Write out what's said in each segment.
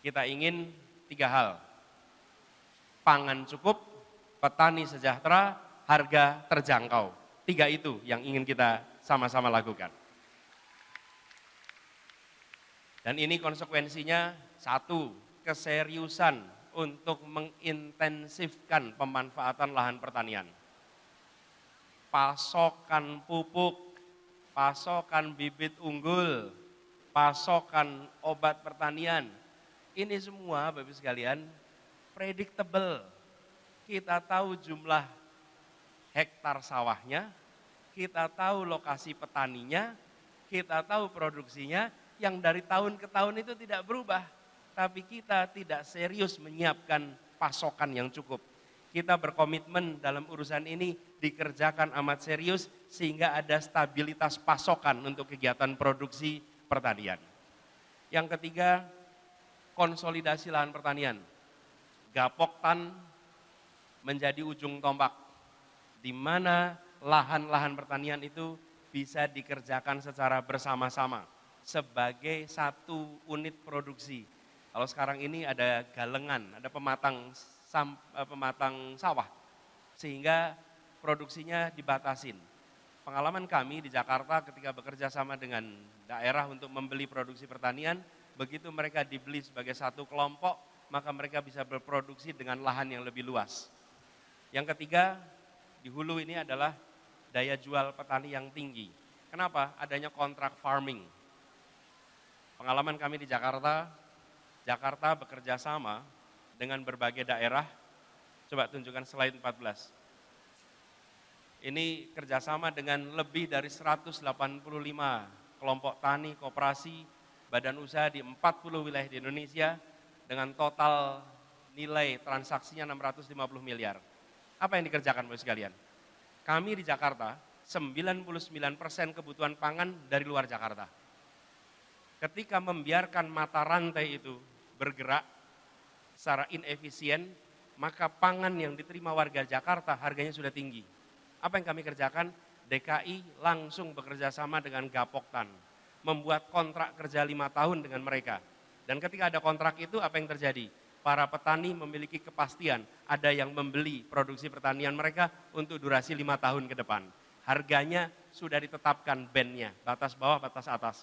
Kita ingin 3 hal, pangan cukup, petani sejahtera, harga terjangkau. 3 itu yang ingin kita sama-sama lakukan. Dan ini konsekuensinya, 1, keseriusan untuk mengintensifkan pemanfaatan lahan pertanian. Pasokan pupuk, pasokan bibit unggul, pasokan obat pertanian, ini semua Bapak Ibu sekalian predictable. Kita tahu jumlah hektar sawahnya, kita tahu lokasi petaninya, kita tahu produksinya, yang dari tahun ke tahun itu tidak berubah. Tapi kita tidak serius menyiapkan pasokan yang cukup. Kita berkomitmen dalam urusan ini dikerjakan amat serius sehingga ada stabilitas pasokan untuk kegiatan produksi pertanian. Yang ketiga, konsolidasi lahan pertanian. Gapoktan menjadi ujung tombak, di mana lahan-lahan pertanian itu bisa dikerjakan secara bersama-sama sebagai satu unit produksi. Kalau sekarang ini ada galengan, ada pematang sawah, sehingga produksinya dibatasin. Pengalaman kami di Jakarta ketika bekerja sama dengan daerah untuk membeli produksi pertanian, begitu mereka dibeli sebagai satu kelompok, maka mereka bisa berproduksi dengan lahan yang lebih luas. Yang ketiga, di hulu ini adalah daya jual petani yang tinggi. Kenapa? Adanya kontrak farming. Pengalaman kami di Jakarta bekerja sama dengan berbagai daerah. Coba tunjukkan slide 14. Ini kerjasama dengan lebih dari 185 kelompok tani, koperasi, badan usaha di 40 wilayah di Indonesia dengan total nilai transaksinya 650 miliar. Apa yang dikerjakan Bapak sekalian? Kami di Jakarta 99% kebutuhan pangan dari luar Jakarta. Ketika membiarkan mata rantai itu bergerak secara inefisien, maka pangan yang diterima warga Jakarta harganya sudah tinggi. Apa yang kami kerjakan? DKI langsung bekerja sama dengan Gapoktan, membuat kontrak kerja 5 tahun dengan mereka. Dan ketika ada kontrak itu, apa yang terjadi? Para petani memiliki kepastian, ada yang membeli produksi pertanian mereka untuk durasi 5 tahun ke depan. Harganya sudah ditetapkan bandnya, batas bawah, batas atas.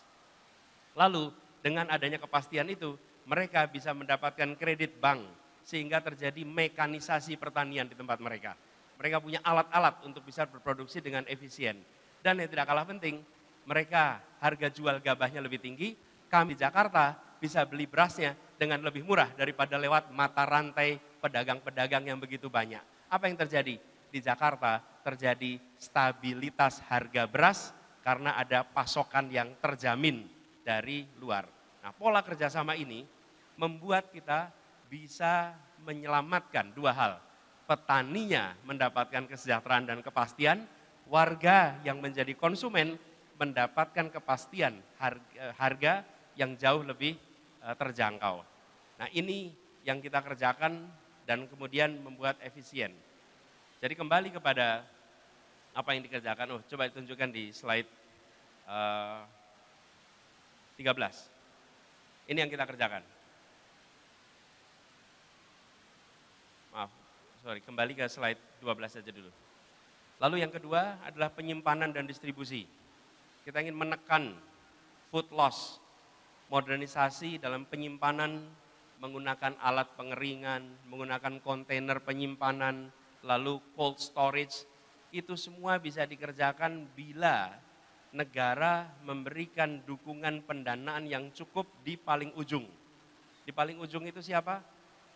Lalu dengan adanya kepastian itu, mereka bisa mendapatkan kredit bank, sehingga terjadi mekanisasi pertanian di tempat mereka. Mereka punya alat-alat untuk bisa berproduksi dengan efisien. Dan yang tidak kalah penting, mereka harga jual gabahnya lebih tinggi, kami di Jakarta bisa beli berasnya dengan lebih murah daripada lewat mata rantai pedagang-pedagang yang begitu banyak. Apa yang terjadi? Di Jakarta terjadi stabilitas harga beras karena ada pasokan yang terjamin dari luar. Nah, pola kerjasama ini membuat kita bisa menyelamatkan 2 hal. Petaninya mendapatkan kesejahteraan dan kepastian, warga yang menjadi konsumen mendapatkan kepastian harga yang jauh lebih terjangkau. Nah, ini yang kita kerjakan dan kemudian membuat efisien. Jadi kembali kepada apa yang dikerjakan, coba ditunjukkan di slide 13. Ini yang kita kerjakan. Maaf, kembali ke slide 12 saja dulu. Lalu yang kedua adalah penyimpanan dan distribusi. Kita ingin menekan food loss, modernisasi dalam penyimpanan, menggunakan alat pengeringan, menggunakan kontainer penyimpanan, lalu cold storage. Itu semua bisa dikerjakan bila negara memberikan dukungan pendanaan yang cukup di paling ujung. Di paling ujung itu siapa?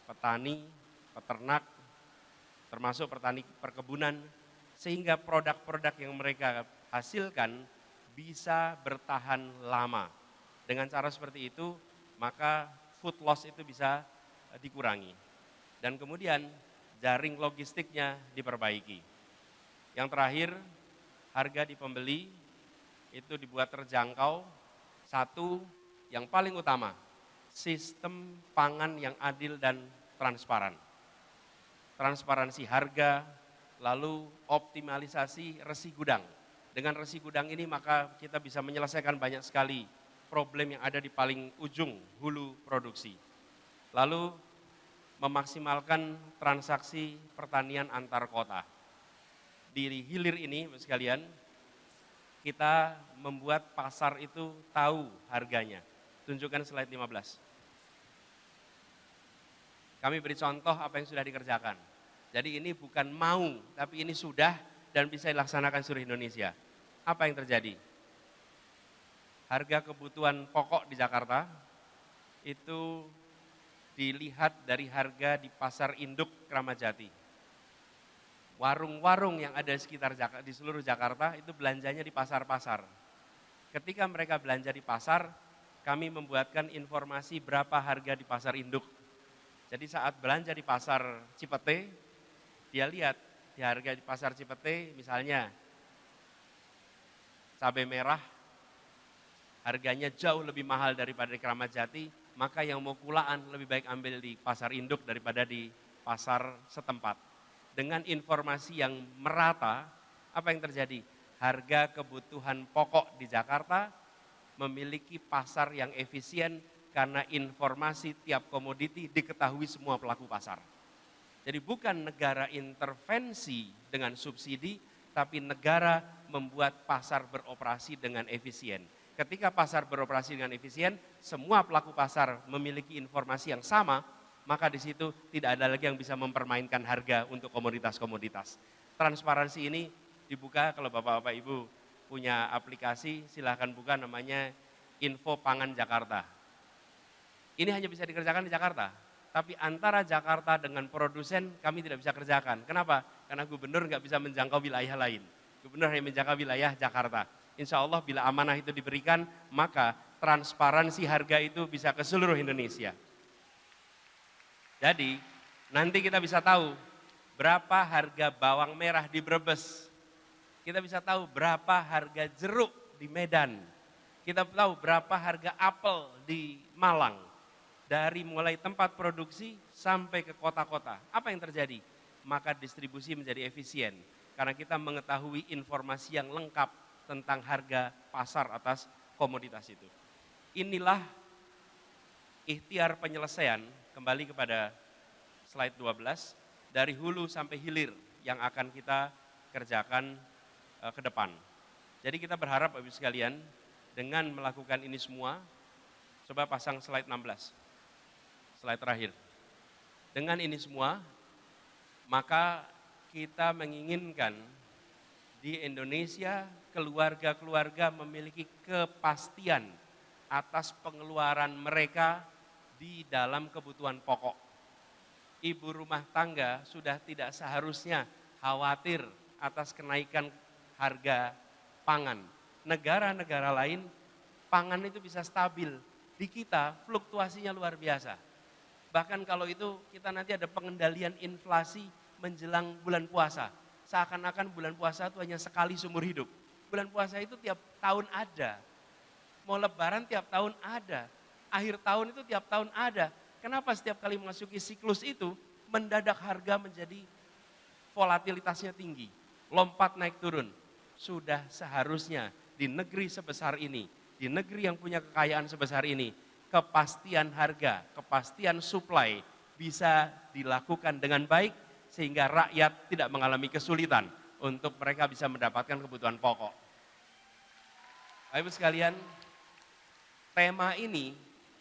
Petani, peternak, termasuk petani perkebunan, sehingga produk-produk yang mereka hasilkan bisa bertahan lama. Dengan cara seperti itu, maka food loss itu bisa dikurangi. Dan kemudian jaring logistiknya diperbaiki. Yang terakhir, harga di pembeli itu dibuat terjangkau. Satu, yang paling utama, sistem pangan yang adil dan transparan. Transparansi harga, lalu optimalisasi resi gudang. Dengan resi gudang ini maka kita bisa menyelesaikan banyak sekali problem yang ada di paling ujung hulu produksi. Lalu memaksimalkan transaksi pertanian antar kota. Di hilir ini, sekalian, kita membuat pasar itu tahu harganya. Tunjukkan slide 15. Kami beri contoh apa yang sudah dikerjakan. Jadi ini bukan mau, tapi ini sudah dan bisa dilaksanakan seluruh Indonesia. Apa yang terjadi? Harga kebutuhan pokok di Jakarta itu dilihat dari harga di pasar induk Kramat Jati. Warung-warung yang ada di seluruh Jakarta itu belanjanya di pasar-pasar. Ketika mereka belanja di pasar, kami membuatkan informasi berapa harga di pasar induk. Jadi saat belanja di pasar Cipete, dia lihat di harga di pasar Cipete misalnya cabai merah harganya jauh lebih mahal daripada di Kramat Jati, maka yang mau kulaan lebih baik ambil di pasar induk daripada di pasar setempat. Dengan informasi yang merata, apa yang terjadi? Harga kebutuhan pokok di Jakarta memiliki pasar yang efisien karena informasi tiap komoditi diketahui semua pelaku pasar. Jadi bukan negara intervensi dengan subsidi, tapi negara membuat pasar beroperasi dengan efisien. Ketika pasar beroperasi dengan efisien, semua pelaku pasar memiliki informasi yang sama, maka di situ tidak ada lagi yang bisa mempermainkan harga untuk komoditas-komoditas. Transparansi ini dibuka, kalau Bapak-Bapak Ibu punya aplikasi, silahkan buka, namanya Info Pangan Jakarta. Ini hanya bisa dikerjakan di Jakarta, tapi antara Jakarta dengan produsen kami tidak bisa kerjakan. Kenapa? Karena gubernur nggak bisa menjangkau wilayah lain. Gubernur hanya menjangkau wilayah Jakarta. Insya Allah bila amanah itu diberikan, maka transparansi harga itu bisa ke seluruh Indonesia. Jadi nanti kita bisa tahu berapa harga bawang merah di Brebes. Kita bisa tahu berapa harga jeruk di Medan. Kita tahu berapa harga apel di Malang. Dari mulai tempat produksi sampai ke kota-kota. Apa yang terjadi? Maka distribusi menjadi efisien. Karena kita mengetahui informasi yang lengkap tentang harga pasar atas komoditas itu. Inilah ikhtiar penyelesaian, kembali kepada slide 12, dari hulu sampai hilir yang akan kita kerjakan ke depan. Jadi kita berharap Bapak Ibu sekalian, dengan melakukan ini semua, coba pasang slide 16. Slide terakhir. Dengan ini semua, maka kita menginginkan di Indonesia keluarga-keluarga memiliki kepastian atas pengeluaran mereka di dalam kebutuhan pokok. Ibu rumah tangga sudah tidak seharusnya khawatir atas kenaikan harga pangan. Negara-negara lain pangan itu bisa stabil. Di kita fluktuasinya luar biasa. Bahkan kalau itu kita nanti ada pengendalian inflasi menjelang bulan puasa. Seakan-akan bulan puasa itu hanya sekali seumur hidup. Bulan puasa itu tiap tahun ada. Mau lebaran tiap tahun ada. Akhir tahun itu tiap tahun ada. Kenapa setiap kali memasuki siklus itu mendadak harga menjadi volatilitasnya tinggi. Lompat naik turun. Sudah seharusnya di negeri sebesar ini, di negeri yang punya kekayaan sebesar ini, kepastian harga, kepastian supply bisa dilakukan dengan baik sehingga rakyat tidak mengalami kesulitan untuk mereka bisa mendapatkan kebutuhan pokok. Bapak Ibu sekalian, tema ini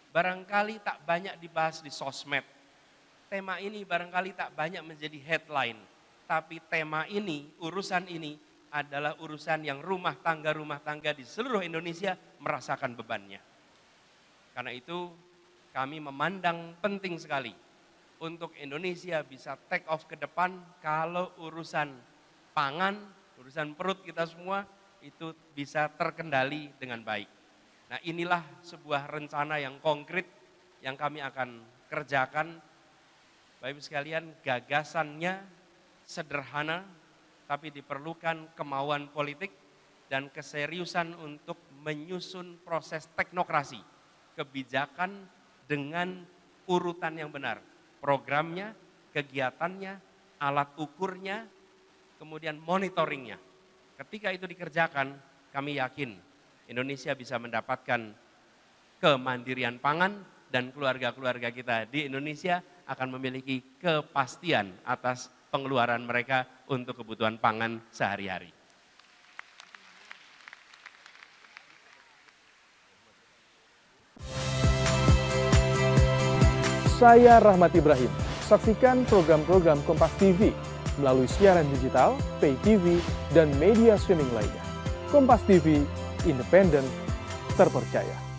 barangkali tak banyak dibahas di sosmed. Tema ini barangkali tak banyak menjadi headline, tapi tema ini, urusan ini adalah urusan yang rumah tangga di seluruh Indonesia merasakan bebannya. Karena itu kami memandang penting sekali untuk Indonesia bisa take off ke depan kalau urusan pangan, urusan perut kita semua itu bisa terkendali dengan baik. Nah inilah sebuah rencana yang konkret yang kami akan kerjakan. Bapak Ibu sekalian, gagasannya sederhana tapi diperlukan kemauan politik dan keseriusan untuk menyusun proses teknokrasi. Kebijakan dengan urutan yang benar, programnya, kegiatannya, alat ukurnya, kemudian monitoringnya. Ketika itu dikerjakan, kami yakin Indonesia bisa mendapatkan kemandirian pangan dan keluarga-keluarga kita di Indonesia akan memiliki kepastian atas pengeluaran mereka untuk kebutuhan pangan sehari-hari. Saya Rahmat Ibrahim. Saksikan program-program Kompas TV melalui siaran digital, pay TV, dan media streaming lainnya. Kompas TV, independen, terpercaya.